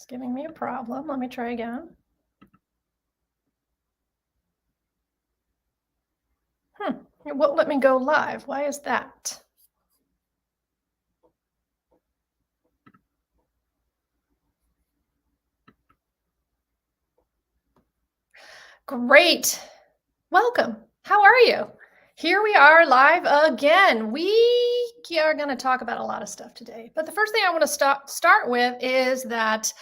giving me a problem. Let me try again. It won't let me go live. Why is that? Great. Welcome. How are you? Here we are live again. We are going to talk about a lot of stuff today. But the first thing I want to start with is that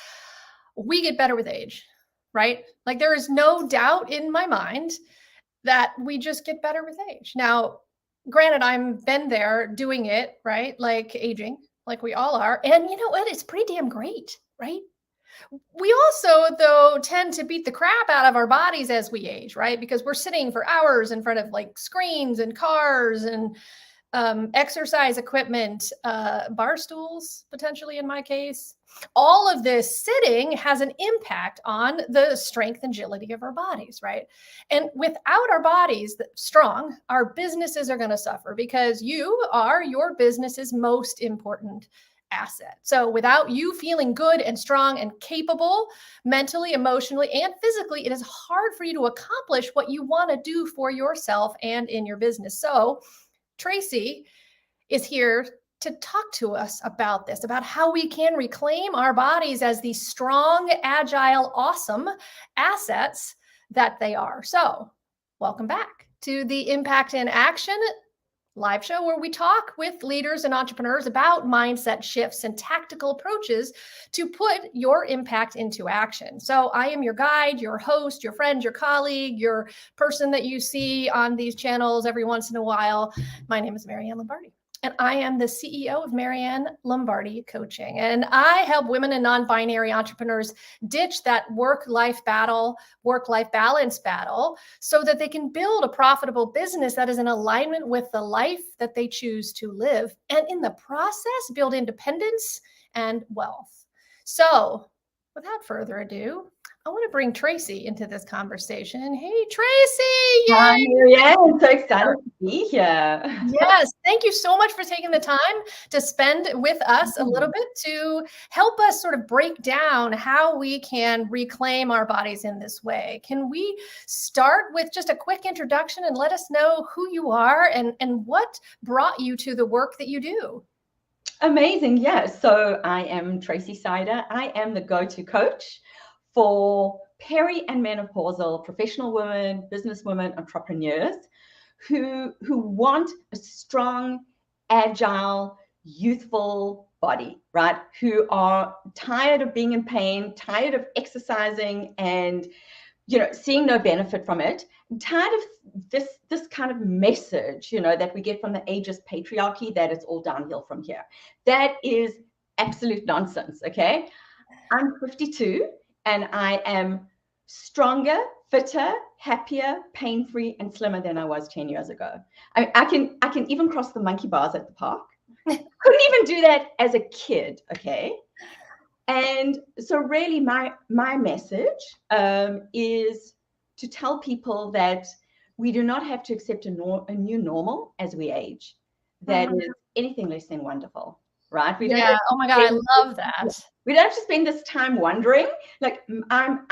we get better with age, right? Like there is no doubt in my mind that we just get better with age. Now, granted, I've been there doing it, right? Like aging, like we all are. And you know what? It's pretty damn great, right? We also, though, tend to beat the crap out of our bodies as we age, right? Because we're sitting for hours in front of like screens and cars and exercise equipment, bar stools, potentially in my case. All of this sitting has an impact on the strength and agility of our bodies, right? And without our bodies strong, our businesses are going to suffer because you are your business's most important asset. So without you feeling good and strong and capable mentally, emotionally, and physically, it is hard for you to accomplish what you want to do for yourself and in your business. So Tracy is here to talk to us about this, about how we can reclaim our bodies as these strong, agile, awesome assets that they are. So welcome back to the Impact in Action live show, where we talk with leaders and entrepreneurs about mindset shifts and tactical approaches to put your impact into action. So I am your guide, your host, your friend, your colleague, your person that you see on these channels every once in a while. My name is Marianne Lombardi, and I am the CEO of Marianne Lombardi Coaching. And I help women and non-binary entrepreneurs ditch that work-life balance battle, so that they can build a profitable business that is in alignment with the life that they choose to live, and in the process, build independence and wealth. So without further ado, I want to bring Tracy into this conversation. Hey, Tracy! Yay! Hi, Marianne. I'm so excited to be here. Yes, thank you so much for taking the time to spend with us a little bit to help us sort of break down how we can reclaim our bodies in this way. Can we start with just a quick introduction and let us know who you are and what brought you to the work that you do? Amazing. Yeah. So I am Tracy Seider. I am the go-to coach for peri and menopausal professional women, businesswomen, entrepreneurs who want a strong, agile, youthful body, right? Who are tired of being in pain, tired of exercising and seeing no benefit from it, tired of this kind of message, that we get from the ageist patriarchy that it's all downhill from here. That is absolute nonsense, okay? I'm 52 and I am stronger, fitter, happier, pain-free, and slimmer than I was 10 years ago. I can even cross the monkey bars at the park. Couldn't even do that as a kid, okay? And so really my message is to tell people that we do not have to accept a new normal as we age. That is anything less than wonderful, right? We don't oh my God, I love that. We don't have to spend this time wondering. Like I'm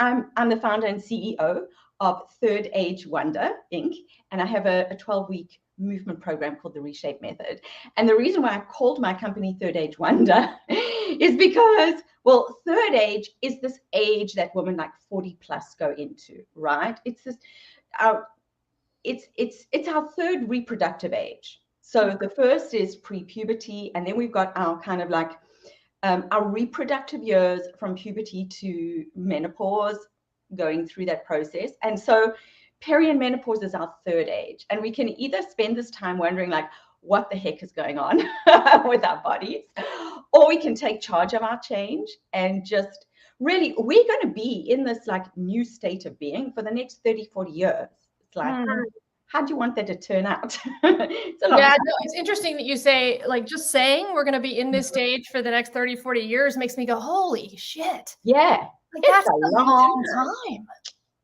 the founder and CEO of Third Age Wonder, Inc. And I have a 12-week movement program called the Reshape Method. And the reason why I called my company Third Age Wonder is because, well, third age is this age that women like 40 plus go into, right? It's this, it's our third reproductive age. So the first is pre-puberty, and then we've got our kind of like our reproductive years from puberty to menopause, going through that process. And so peri and menopause is our third age. And we can either spend this time wondering like, what the heck is going on with our bodies, or we can take charge of our change and just really, we're going to be in this like new state of being for the next 30, 40 years. It's like, how do you want that to turn out? It's interesting that you say, like, just saying we're going to be in this stage for the next 30, 40 years makes me go, holy shit. Yeah. Like, that's a long time.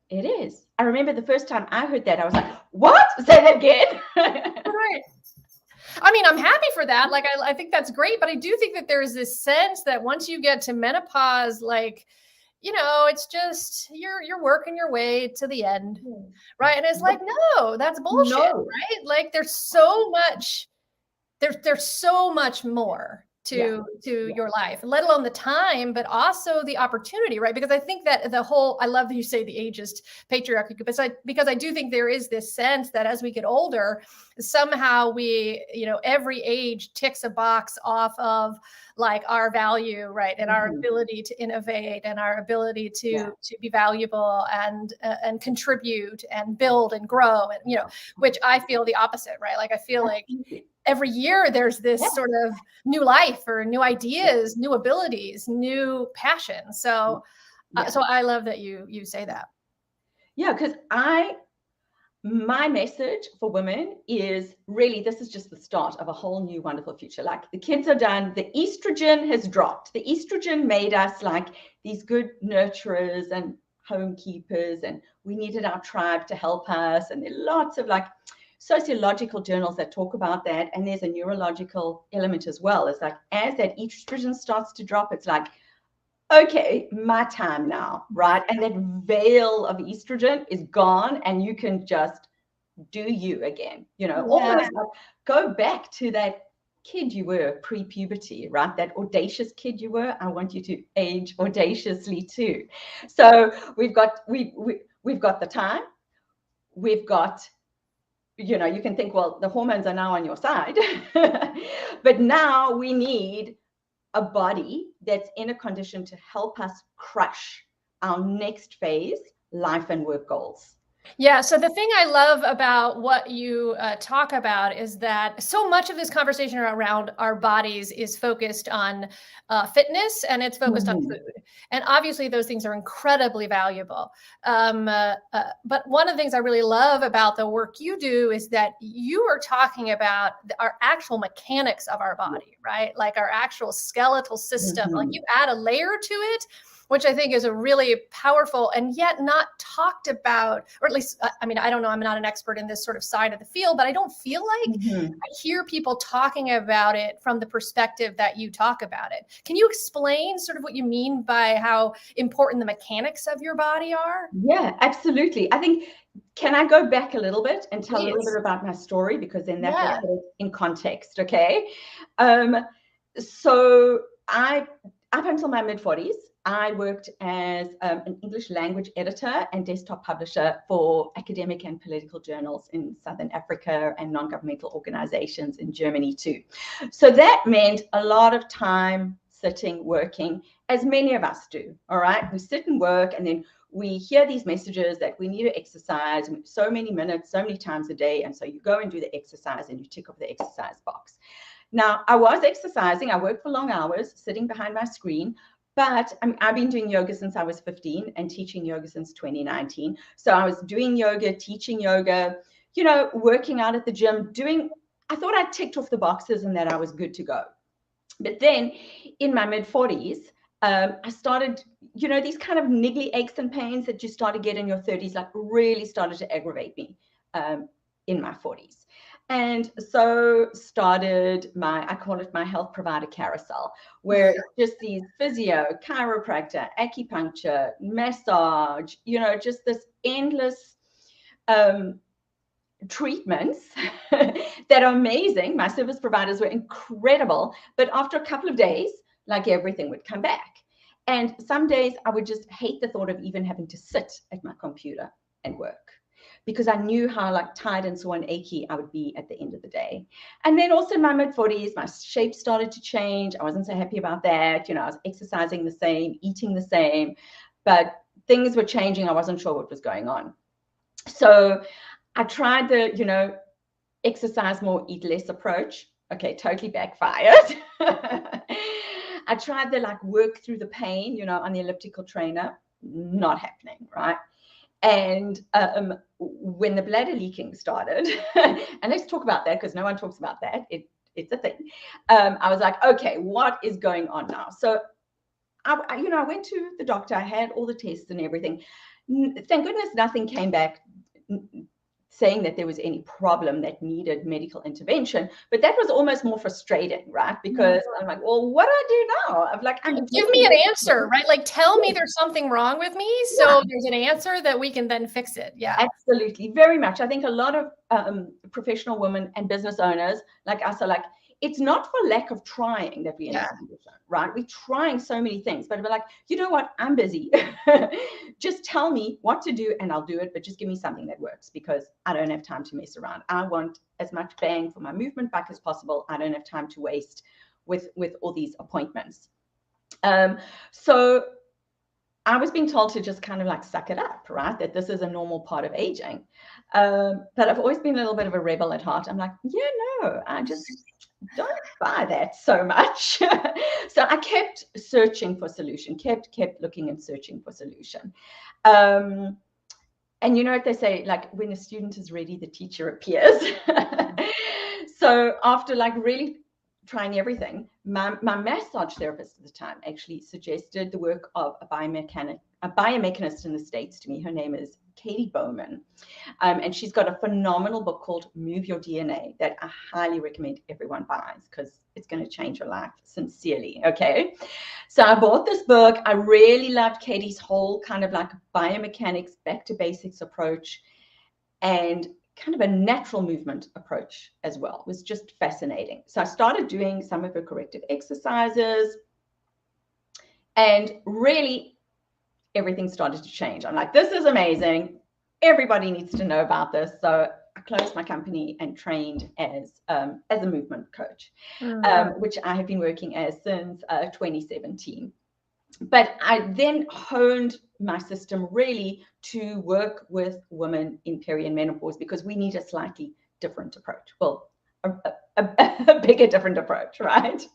It is. I remember the first time I heard that, I was like, what? Say that again. Right. I mean, I'm happy for that. Like, I think that's great, but I do think that there is this sense that once you get to menopause, like, it's just you're working your way to the end, right? And it's like, no, that's bullshit, No. right? Like, there's so much more Yeah. to your life, let alone the time, but also the opportunity, right? Because I think that I love that you say the ageist patriarchy, because I do think there is this sense that as we get older, somehow we, every age ticks a box off of like our value, right? And our ability to innovate and our ability to be valuable and contribute and build and grow, and which I feel the opposite, right? Like I feel like every year there's this sort of new life or new ideas, new abilities, new passion. So so I love that you say that. Yeah, because my message for women is really, this is just the start of a whole new wonderful future. Like, the kids are done, the estrogen has dropped. The estrogen made us like these good nurturers and homekeepers, and we needed our tribe to help us. And there are lots of like sociological journals that talk about that. And there's a neurological element as well. It's like, as that estrogen starts to drop, it's like, okay, my time now, right? And that veil of estrogen is gone, and you can just do you again, almost like go back to that kid you were pre-puberty, right? That audacious kid you were. I want you to age audaciously too. So we've got the time, we've got, you can think, well, the hormones are now on your side, but now we need a body that's in a condition to help us crush our next phase life and work goals. Yeah. So the thing I love about what you talk about is that so much of this conversation around our bodies is focused on fitness, and it's focused on food. And obviously those things are incredibly valuable. But one of the things I really love about the work you do is that you are talking about our actual mechanics of our body, right? Like our actual skeletal system. Like, you add a layer to it, which I think is a really powerful and yet not talked about, or at least, I mean, I don't know, I'm not an expert in this sort of side of the field, but I don't feel like I hear people talking about it from the perspective that you talk about it. Can you explain sort of what you mean by how important the mechanics of your body are? Yeah, absolutely. I think, can I go back a little bit and tell a little Please. bit about my story, because then that Yeah. will put it in context, okay? So up until my mid-40s, I worked as an English language editor and desktop publisher for academic and political journals in Southern Africa and non-governmental organizations in Germany too. So that meant a lot of time sitting, working, as many of us do, all right? We sit and work, and then we hear these messages that we need to exercise so many minutes, so many times a day. And so you go and do the exercise and you tick off the exercise box. Now, I was exercising. I worked for long hours sitting behind my screen, but I've been doing yoga since I was 15 and teaching yoga since 2019. So I was doing yoga, teaching yoga, working out at the gym, I thought I ticked off the boxes and that I was good to go. But then in my mid-40s, I started, these kind of niggly aches and pains that you start to get in your 30s, like really started to aggravate me in my 40s. And so started I call it my health provider carousel, where it's just these physio, chiropractor, acupuncture, massage, just this endless treatments that are amazing. My service providers were incredible, but after a couple of days, like, everything would come back. And some days I would just hate the thought of even having to sit at my computer and work, because I knew how like tired and sore and achy I would be at the end of the day. And then also in my mid-40s, my shape started to change. I wasn't so happy about that. I was exercising the same, eating the same, but things were changing. I wasn't sure what was going on. So I tried the, exercise more, eat less approach. Okay, totally backfired. I tried the work through the pain, on the elliptical trainer. Not happening, right? And when the bladder leaking started, and let's talk about that because no one talks about that. It's a thing. I was like, okay, what is going on now? So I went to the doctor. I had all the tests and everything. Thank goodness nothing came back saying that there was any problem that needed medical intervention, but that was almost more frustrating, right? Because I'm like, well, what do I do now? I'm like, give me an answer, right? Like, tell me there's something wrong with me, so there's an answer that we can then fix it. Yeah, absolutely, very much. I think a lot of professional women and business owners like us are like, it's not for lack of trying that we're in this condition, right? We're trying so many things, but we're like, you know what? I'm busy. Just tell me what to do and I'll do it, but just give me something that works, because I don't have time to mess around. I want as much bang for my movement back as possible. I don't have time to waste with all these appointments. So I was being told to just kind of like suck it up, right? That this is a normal part of aging. But I've always been a little bit of a rebel at heart. I'm like, yeah, no, I just don't buy that so much. So I kept searching for solution, kept looking and searching for solution. And you know what they say, like, when a student is ready, the teacher appears. So after like really trying everything, my massage therapist at the time actually suggested the work of a biomechanist in the States to me. Her name is Katie Bowman. And she's got a phenomenal book called Move Your DNA that I highly recommend everyone buys, because it's going to change your life, sincerely. Okay. So I bought this book. I really loved Katie's whole kind of like biomechanics, back to basics approach, and kind of a natural movement approach as well. It was just fascinating. So I started doing some of her corrective exercises, and really everything started to change. I'm like, this is amazing. Everybody needs to know about this. So I closed my company and trained as a movement coach, which I have been working as since 2017. But I then honed my system really to work with women in peri and menopause, because we need a slightly different approach. Well, a bigger different approach, right?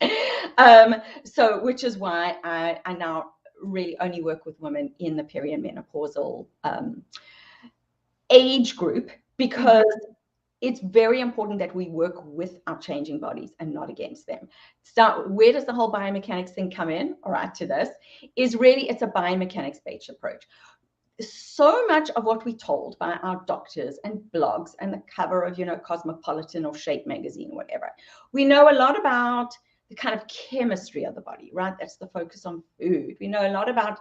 So which is why I now really only work with women in the peri and menopausal age group, because it's very important that we work with our changing bodies and not against them. So where does the whole biomechanics thing come in? All right, to this is really, it's a biomechanics-based approach. So much of what we're told by our doctors and blogs and the cover of, you know, Cosmopolitan or Shape magazine or whatever, we know a lot about the kind of chemistry of the body, right? That's the focus on food. We know a lot about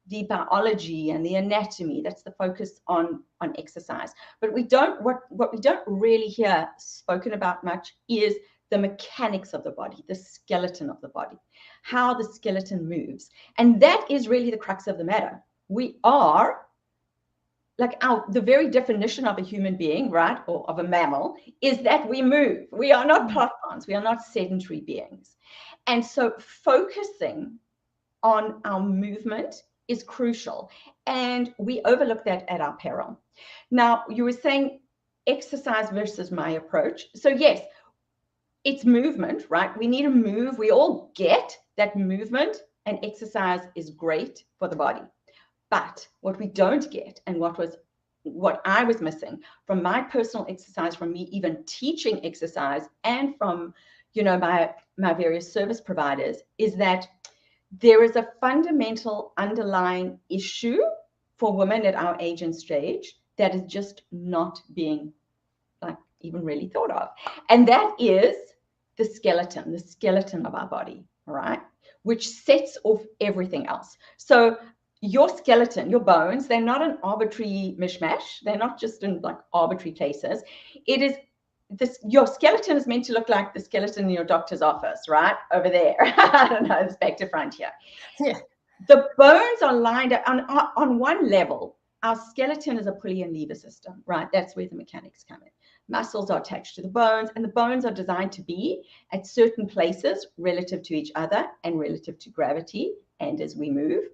the biology and the anatomy. That's the focus on exercise. But we don't, what we don't really hear spoken about much is the mechanics of the body, the skeleton of the body, how the skeleton moves. And that is really the crux of the matter. We are, like, the very definition of a human being, right, or of a mammal, is that we move. We are not plants. We are not sedentary beings. And so focusing on our movement is crucial, and we overlook that at our peril. Now, you were saying exercise versus my approach. So yes, it's movement, right? We need to move. We all get that movement and exercise is great for the body. But what we don't get, and what I was missing from my personal exercise, from me even teaching exercise, and from, you know, my various service providers, is that there is a fundamental underlying issue for women at our age and stage that is just not being, like, even really thought of. And that is the skeleton of our body, all right? Which sets off everything else. So your skeleton, your bones, they're not an arbitrary mishmash. They're not just in like arbitrary places. It is this, your skeleton is meant to look like the skeleton in your doctor's office, right? Over there. I don't know, it's back to front here. Yeah. The bones are lined up on one level. Our skeleton is a pulley and lever system, right? That's where the mechanics come in. Muscles are attached to the bones, and the bones are designed to be at certain places relative to each other and relative to gravity and as we move.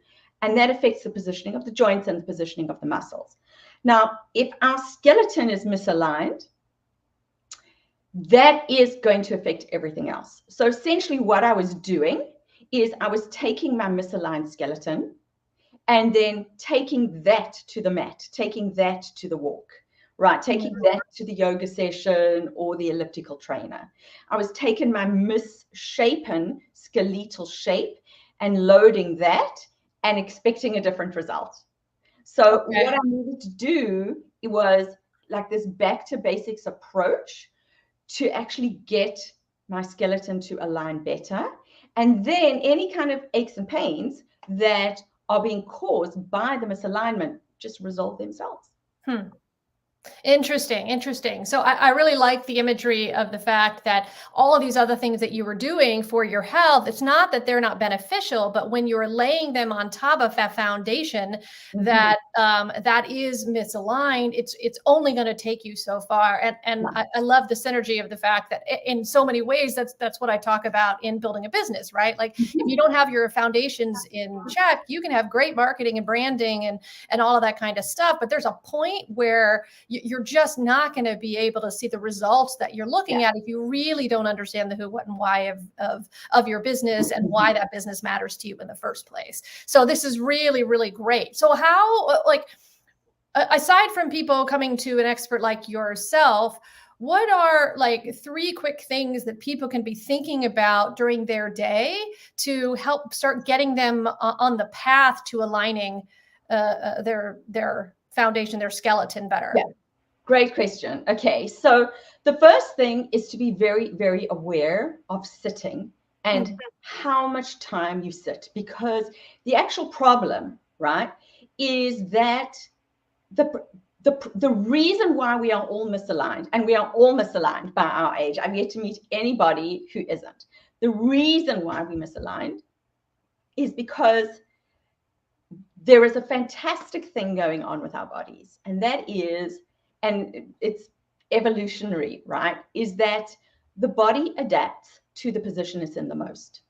And that affects the positioning of the joints and the positioning of the muscles. Now, if our skeleton is misaligned, that is going to affect everything else. So essentially what I was doing is I was taking my misaligned skeleton and then taking that to the mat, taking that to the walk, right? Taking that to the yoga session or the elliptical trainer. I was taking my misshapen skeletal shape and loading that and expecting a different result. So what I needed to do was like this back to basics approach to actually get my skeleton to align better. And then any kind of aches and pains that are being caused by the misalignment just resolve themselves. Interesting. So I really like the imagery of the fact that all of these other things that you were doing for your health, it's not that they're not beneficial, but when you're laying them on top of that foundation that that is misaligned, it's only going to take you so far. And I love the synergy of the fact that in so many ways, that's what I talk about in building a business, right? Like if you don't have your foundations in check, you can have great marketing and branding and all of that kind of stuff, but there's a point where you're just not going to be able to see the results that you're looking at if you really don't understand the who, what, and why of your business and why that business matters to you in the first place. So this is really, really great. So how, like, aside from people coming to an expert like yourself, what are like 3 quick things that people can be thinking about during their day to help start getting them on the path to aligning their foundation, their skeleton better? Yeah. Great question. Okay, so the first thing is to be very, very aware of sitting and how much time you sit, because the actual problem, right, is that the reason why we are all misaligned, and we are all misaligned by our age. I've yet to meet anybody who isn't. The reason why we misaligned is because there is a fantastic thing going on with our bodies, and that is, and it's evolutionary, right, is that the body adapts to the position it's in the most.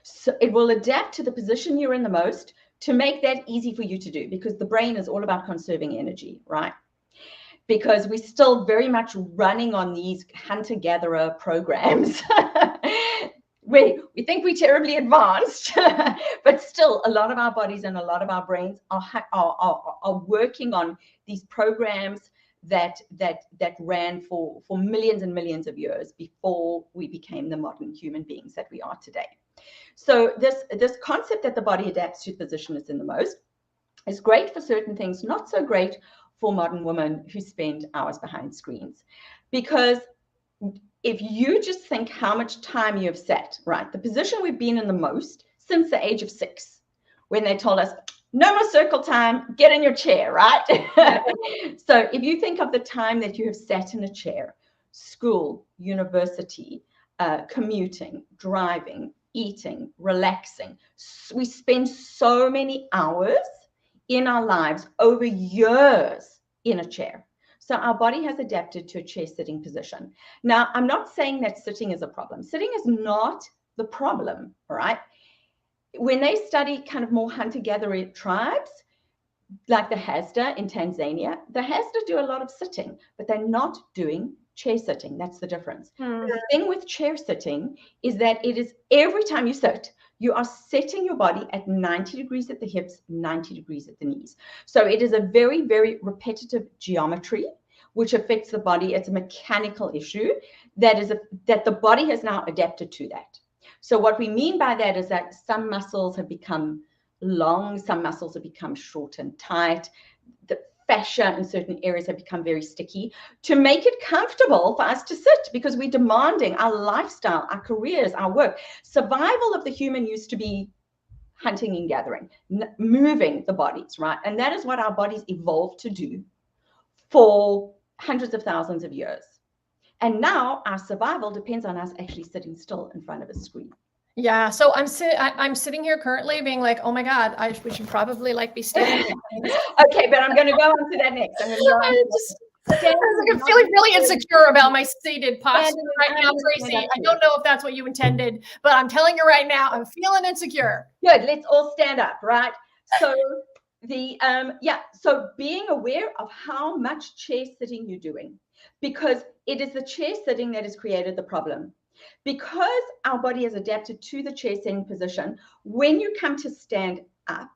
So it will adapt to the position you're in the most to make that easy for you to do, because the brain is all about conserving energy, right? Because we're still very much running on these hunter-gatherer programs. We think we're terribly advanced, but still a lot of our bodies and a lot of our brains are working on these programs that ran for millions and millions of years before we became the modern human beings that we are today. So this concept that the body adapts to the position it's in the most is great for certain things, not so great for modern women who spend hours behind screens. Because if you just think how much time you have sat, right, the position we've been in the most since the age of 6, when they told us, no more circle time, get in your chair, right? So if you think of the time that you have sat in a chair, school, university, commuting, driving, eating, relaxing, we spend so many hours in our lives over years in a chair. So our body has adapted to a chair sitting position. Now, I'm not saying that sitting is a problem. Sitting is not the problem, all right? When they study kind of more hunter-gatherer tribes, like the Hasda in Tanzania, the Hasda do a lot of sitting, but they're not doing chair sitting. That's the difference. The thing with chair sitting is that it is every time you sit, you are setting your body at 90 degrees at the hips, 90 degrees at the knees. So it is a very, very repetitive geometry, which affects the body. It's a mechanical issue that the body has now adapted to that. So what we mean by that is that some muscles have become long, some muscles have become short and tight. The fascia in certain areas have become very sticky to make it comfortable for us to sit, because we're demanding our lifestyle, our careers, our work. Survival of the human used to be hunting and gathering, moving the bodies, right? And that is what our bodies evolved to do for hundreds of thousands of years. And now our survival depends on us actually sitting still in front of a screen. Yeah, so I'm sitting here currently being like, oh my God, we should probably like be standing. Okay, but I'm going to go on to that next. I'm feeling really insecure about my seated posture right now, Tracy. I don't know if that's what you intended, but I'm telling you right now, I'm feeling insecure. Good. Let's all stand up, right? So so being aware of how much chair sitting you're doing, because it is the chair sitting that has created the problem. Because our body has adapted to the chair sitting position, when you come to stand up,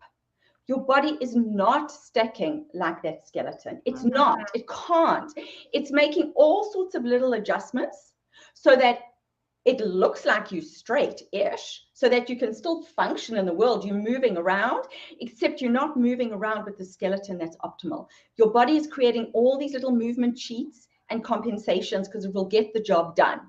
your body is not stacking like that skeleton. It's not. It can't. It's making all sorts of little adjustments so that it looks like you're straight-ish so that you can still function in the world. You're moving around, except you're not moving around with the skeleton that's optimal. Your body is creating all these little movement cheats and compensations because it will get the job done.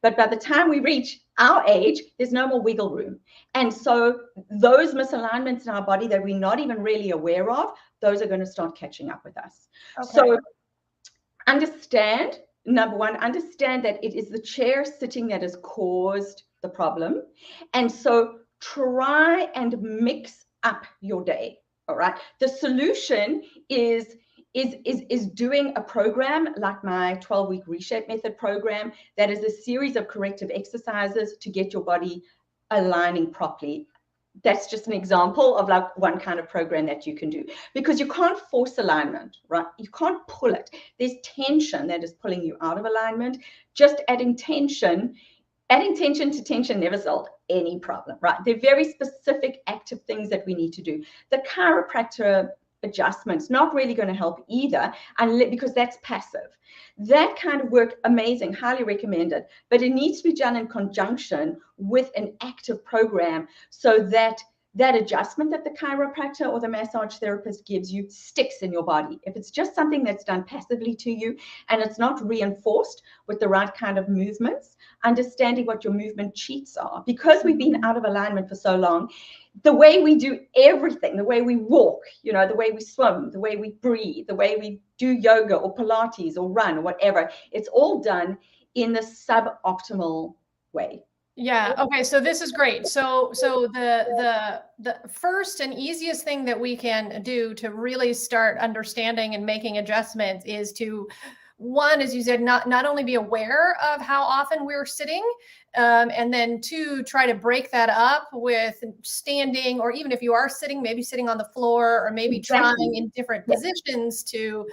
But by the time we reach our age, there's no more wiggle room. And so those misalignments in our body that we're not even really aware of, those are going to start catching up with us. Okay. So understand, number one, understand that it is the chair sitting that has caused the problem. And so try and mix up your day. All right. The solution is doing a program like my 12-week reshape method program that is a series of corrective exercises to get your body aligning properly. That's just an example of like one kind of program that you can do, because you can't force alignment, right? You can't pull it. There's tension that is pulling you out of alignment. Just adding tension to tension never solved any problem, right? They're very specific active things that we need to do. The chiropractor adjustments not really going to help either, because that's passive. That kind of work, amazing, highly recommended, but it needs to be done in conjunction with an active program so that that adjustment that the chiropractor or the massage therapist gives you sticks in your body. If it's just something that's done passively to you and it's not reinforced with the right kind of movements, understanding what your movement cheats are, because we've been out of alignment for so long, the way we do everything, the way we walk, you know, the way we swim, the way we breathe, the way we do yoga or Pilates or run or whatever, it's all done in the suboptimal way. Yeah. Okay. So this is great. So the first and easiest thing that we can do to really start understanding and making adjustments is to, one, as you said, not only be aware of how often we're sitting, and then two, try to break that up with standing, or even if you are sitting, maybe sitting on the floor, or maybe trying in different positions to.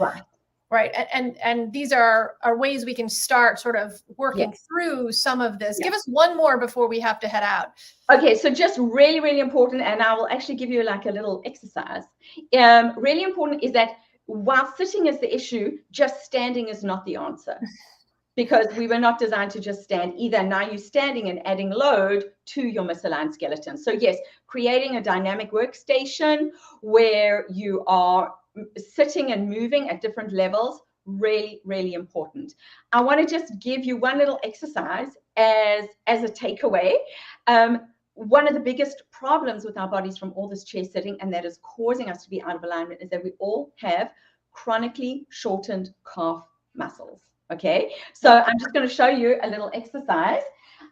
Right. And these are ways we can start sort of working through some of this. Give us one more before we have to head out. Okay, so just really, really important, and I will actually give you like a little exercise. Really important is that while sitting is the issue, just standing is not the answer. Because we were not designed to just stand either. Now you're standing and adding load to your misaligned skeleton. So yes, creating a dynamic workstation where you are sitting and moving at different levels, really, really important. I want to just give you one little exercise as a takeaway. One of the biggest problems with our bodies from all this chair sitting, and that is causing us to be out of alignment, is that we all have chronically shortened calf muscles. Okay, so I'm just going to show you a little exercise.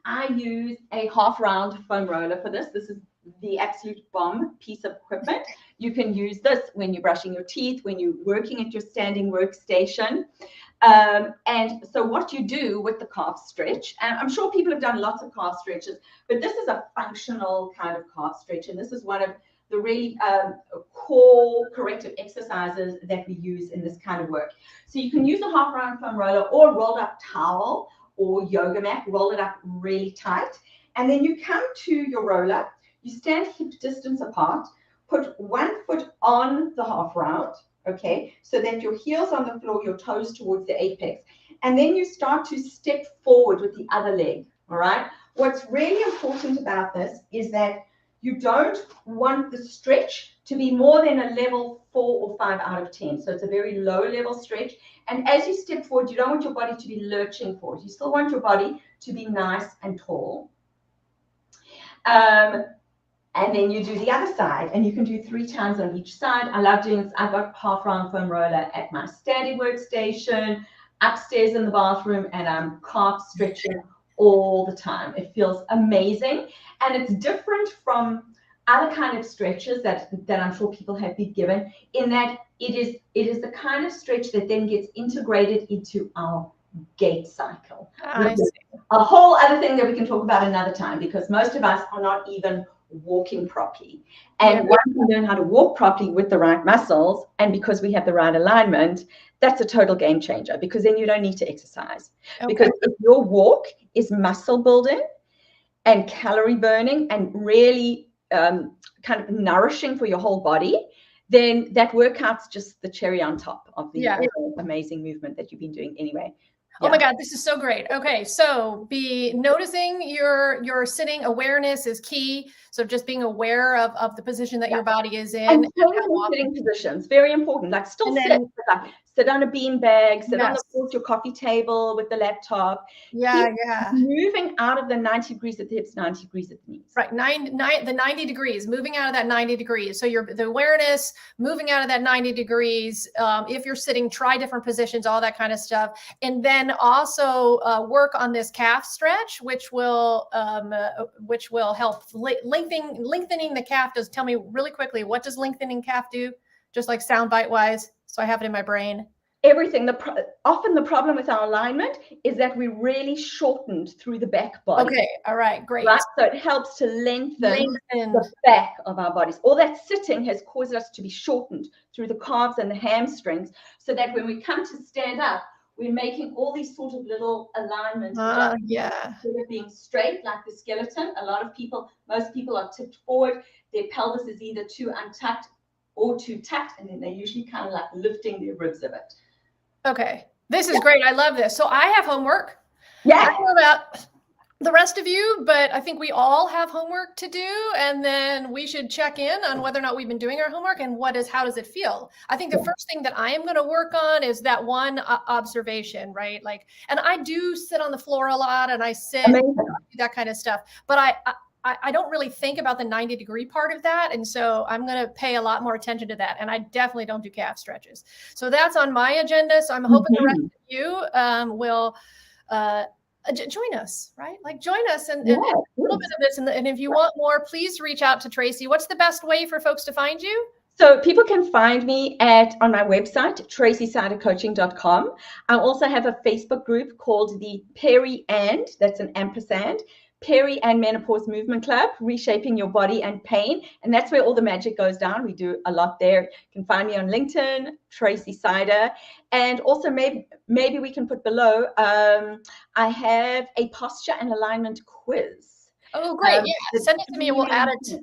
I use a half round foam roller for this. This is the absolute bomb piece of equipment. You can use this when you're brushing your teeth, when you're working at your standing workstation. And so what you do with the calf stretch, and I'm sure people have done lots of calf stretches, but this is a functional kind of calf stretch. And this is one of the really core corrective exercises that we use in this kind of work. So you can use a half round foam roller or a rolled up towel or yoga mat, roll it up really tight. And then you come to your roller, you stand hip distance apart, put one foot on the half round, okay, so that your heels on the floor, your toes towards the apex. And then you start to step forward with the other leg, all right? What's really important about this is that you don't want the stretch to be more than a level 4 or 5 out of 10. So it's a very low level stretch. And as you step forward, you don't want your body to be lurching forward. You still want your body to be nice and tall. And then you do the other side, and you can do 3 times on each side. I love doing this. I've got half round foam roller at my standing workstation, upstairs in the bathroom, and I'm calf stretching all the time. It feels amazing, and it's different from other kind of stretches that I'm sure people have been given, in that it is the kind of stretch that then gets integrated into our gait cycle. I see. A whole other thing that we can talk about another time, because most of us are not even walking properly. And once we learn how to walk properly with the right muscles, and because we have the right alignment, that's a total game changer, because then you don't need to exercise. Because if your walk is muscle building and calorie burning and really kind of nourishing for your whole body, then that workout's just the cherry on top of the amazing movement that you've been doing anyway. Oh Yeah. my God, this is so great. Okay, so be noticing your sitting. Awareness is key. So just being aware of the position that Yeah. your body is in, And and how changing often. sitting positions, very important. Like still And sit, then but like sit on a bean bag, sit on yes, the floor with your coffee table with the laptop. Keep yeah. moving out of the 90 degrees at the hips, 90 degrees at the knees. Right, the 90 degrees, moving out of that 90 degrees. So the awareness, moving out of that 90 degrees. If you're sitting, try different positions, all that kind of stuff. And then also work on this calf stretch, which will help lengthening the calf. Does tell me really quickly, what does lengthening calf do? Just like soundbite wise, so I have it in my brain. Everything. Often the problem with our alignment is that we're really shortened through the back body. Okay, all right, great. Right? So it helps to lengthen the back of our bodies. All that sitting has caused us to be shortened through the calves and the hamstrings, so that when we come to stand up, we're making all these sort of little alignments. Yeah. Instead of being straight like the skeleton, most people are tipped forward. Their pelvis is either too untucked or too tucked, and then they're usually kind of like lifting their ribs a bit. Okay, this is great. I love this. So I have homework. Yeah. I don't know about the rest of you, but I think we all have homework to do, and then we should check in on whether or not we've been doing our homework and how does it feel. I think the first thing that I am going to work on is that one observation, right? Like, and I do sit on the floor a lot, and I sit, do that kind of stuff, but I don't really think about the 90-degree part of that. And so I'm going to pay a lot more attention to that. And I definitely don't do calf stretches. So that's on my agenda. So I'm hoping the rest of you will join us, right? Like join us and a little bit of this. And if you want more, please reach out to Tracy. What's the best way for folks to find you? So people can find me on my website, tracyseidercoaching.com. I also have a Facebook group called the Peri and, that's an ampersand, Peri and Menopause Movement Club, Reshaping Your Body and Pain. And that's where all the magic goes down. We do a lot there. You can find me on LinkedIn, Tracy Seider. And also maybe we can put below, I have a posture and alignment quiz. Oh, great. Yeah, send it to me and we'll add it.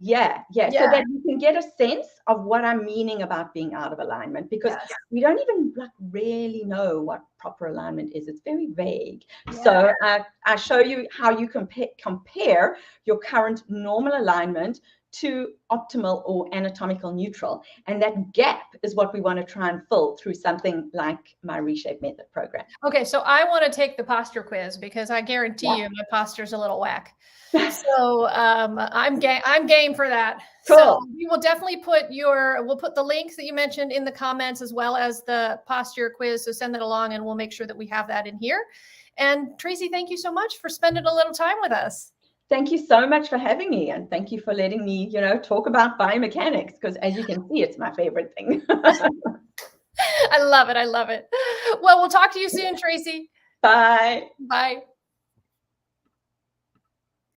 Yeah. So that you can get a sense of what I'm meaning about being out of alignment, because we don't even really know what proper alignment is. It's very vague. So I show you how you compare your current normal alignment to optimal or anatomical neutral. And that gap is what we want to try and fill through something like my Reshape Method program. Okay, so I want to take the posture quiz because I guarantee you my posture's a little whack. So I'm game for that. Cool. So we will definitely we'll put the links that you mentioned in the comments, as well as the posture quiz. So send that along and we'll make sure that we have that in here. And Tracy, thank you so much for spending a little time with us. Thank you so much for having me, and thank you for letting me, talk about biomechanics, because as you can see, it's my favorite thing. I love it. Well, we'll talk to you soon, Tracy. Bye. Bye.